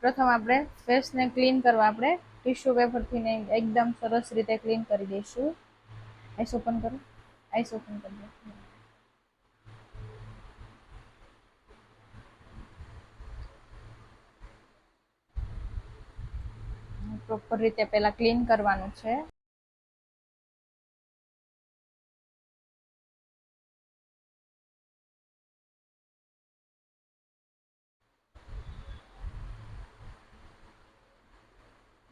પ્રથમ આપણે ફેસને ક્લીન કરવા આપણે ટીશ્યુ પેપરથી ને એકદમ સરસ રીતે ક્લીન કરી દઈશું. આઈસ ઓપન કરો, આઈસ ઓપન કરી દો. પ્રોપર રીતે પહેલા ક્લીન કરવાનું છે.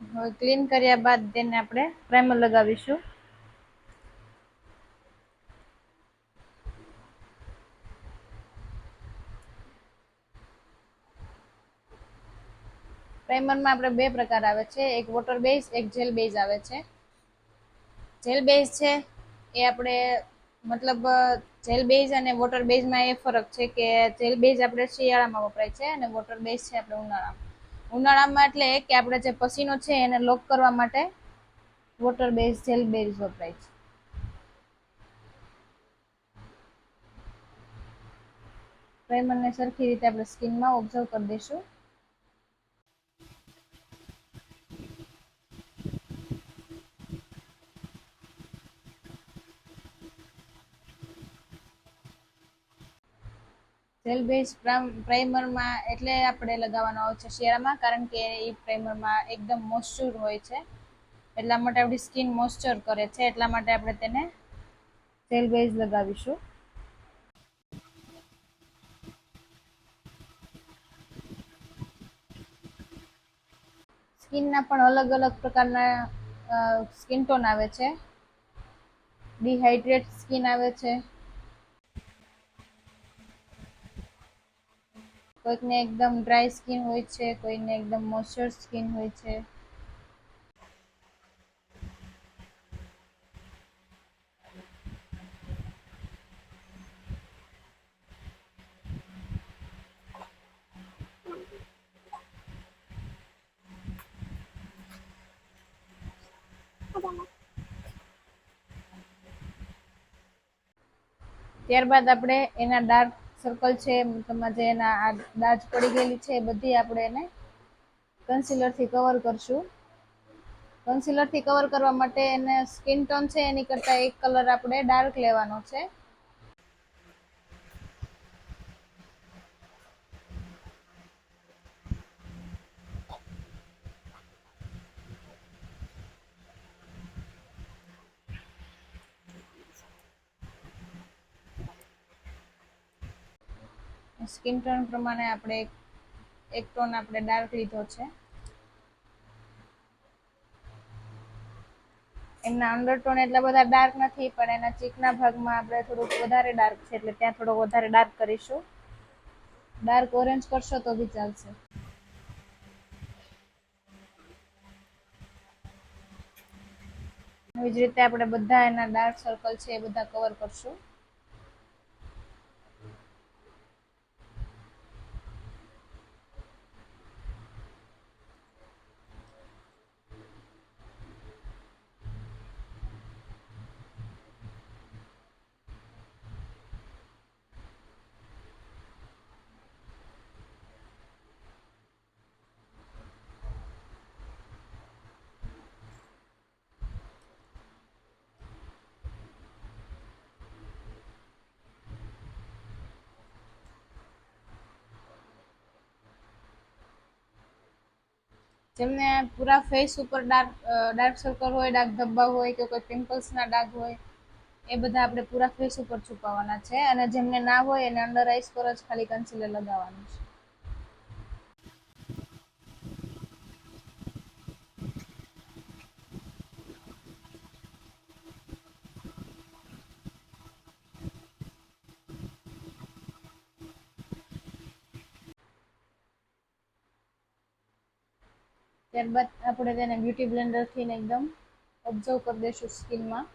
હવે ક્લીન કર્યા બાદ તેને આપણે પ્રાઇમર લગાવીશું. પ્રાઇમરમાં આપણે બે પ્રકાર આવે છે, એક વોટર બેઝ, એક જેલ બેઝ આવે છે. જેલ બેઝ છે એ આપણે મતલબ જેલ બેઝ અને વોટર બેઝમાં એ ફરક છે કે જેલ બેઝ આપણે શિયાળામાં વપરાય છે અને વોટર બેઝ છે આપણે ઉનાળામાં. ઉનાળામાં એટલે કે આપણે જે પસીનો છે એને લોક કરવા માટે વોટર બેઝ જેલ બેઝ વપરાય છે. પ્રાઇમરને સરખી રીતે આપણે સ્કિનમાં ઓબ્ઝર્વ કરી દઈશું. જેલ બેઝ પ્રાઇમરમાં એટલે આપણે લગાવવાનો આવે છે શિયાળામાં, કારણ કે એ પ્રાઇમરમાં એકદમ મોઇશ્ચર હોય છે, એટલા માટે આપણી સ્કિન મોઇશ્ચર કરે છે, એટલા માટે આપણે તેને જેલ બેઝ લગાવીશું. સ્કિનના પણ અલગ અલગ પ્રકારના સ્કિન ટોન આવે છે. ડિહાઇડ્રેટ સ્કિન આવે છે, કોઈકને એકદમ ડ્રાય સ્કિન હોય છે, કોઈને એકદમ મોઇશ્ચર સ્કિન હોય છે. ત્યારબાદ આપણે એના ડાર્ક સર્કલ છે, જે એના દાજ પડી ગયેલી છે, એ બધી આપણે એને કન્સીલરથી કવર કરશું. કન્સીલરથી કવર કરવા માટે એને સ્કિન ટોન છે એની કરતાં એક કલર આપણે ડાર્ક લેવાનો છે. સ્કિન ટોન પ્રમાણે આપણે એક ટોન આપણે ડાર્ક લીધો છે. એમના અંડરટોન એટલા બધા ડાર્ક નથી, પણ એના ચીકના ભાગમાં આપણે થોડુંક વધારે ડાર્ક છે, એટલે ત્યાં થોડોક વધારે ડાર્ક કરીશું. ડાર્ક ઓરેન્જ કરશો તો બી ચાલશે. એવી જ રીતે આપણે બધા એના ડાર્ક સર્કલ છે એ બધા કવર કરશું. જેમને પૂરા ફેસ ઉપર ડાર્ક સર્કલ હોય, ડાર્ક ધબ્બા હોય કે કોઈ પિમ્પલ્સના ડાઘ હોય, એ બધા આપણે પૂરા ફેસ ઉપર છુપાવવાના છે, અને જેમને ના હોય એને અંડર આઈસ પર જ ખાલી કન્સીલર લગાવવાનું છે. ત્યારબાદ આપણે તેને બ્યુટી બ્લેન્ડરથી એકદમ ઓબ્ઝર્વ કરી દઈશું સ્કિનમાં.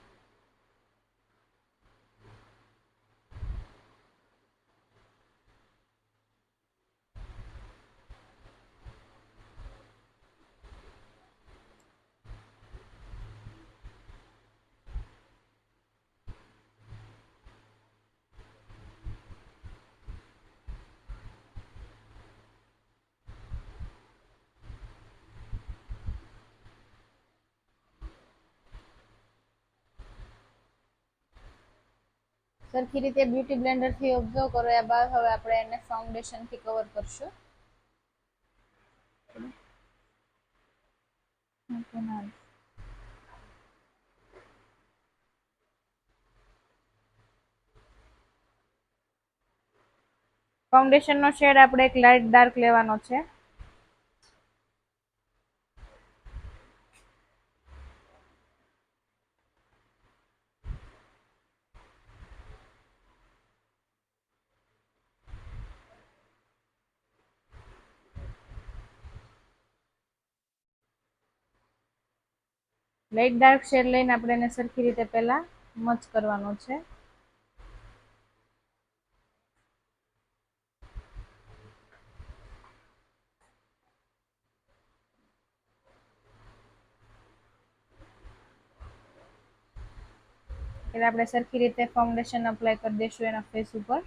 સરખી રીતે બ્યુટી બ્લેન્ડર થી ઓબ્ઝર્વ કર્યા બાદ હવે આપણે એને ફાઉન્ડેશન થી કવર કરશું. ફાઉન્ડેશન નો શેડ આપણે એક લાઇટ ડાર્ક લેવાનો છે. લાઇટ ડાર્ક શેડ લઈને આપણે એને સરખી રીતે પહેલા મચ કરવાનો છે. એટલે આપણે સરખી રીતે ફાઉન્ડેશન અપ્લાય કરી દઈશું એના ફેસ ઉપર.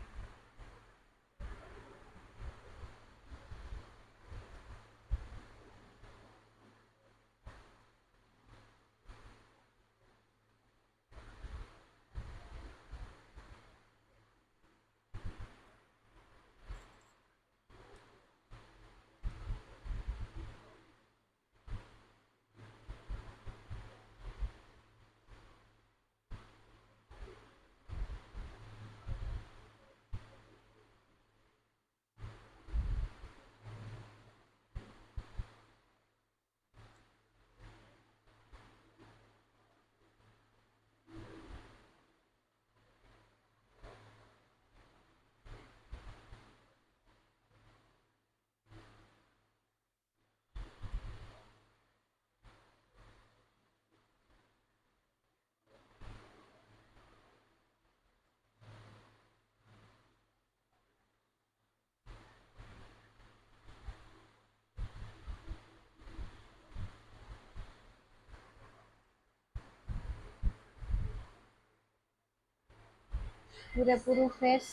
પૂરેપૂરું ફેસ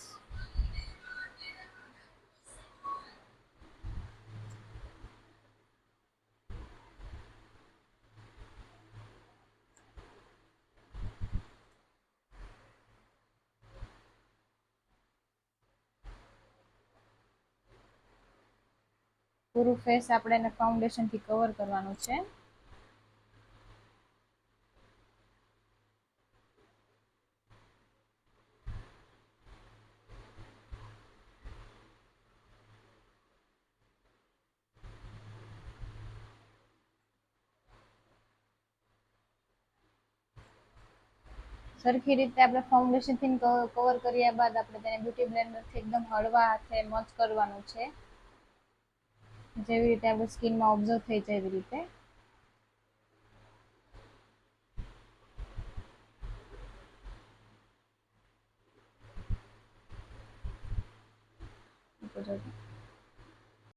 પૂરું ફેસ આપણે એને ફાઉન્ડેશન થી કવર કરવાનું છે. સરખી રીતે આપણે ફાઉન્ડેશન થી કવર કર્યા બાદ આપણે તેને બ્યુટી બ્લેન્ડર થી એકદમ હળવા હાથે મચ કરવાનું છે. જેવી રીતે આપણી સ્કિનમાં ઓબ્ઝર્વ થઈ જાય એવી રીતે.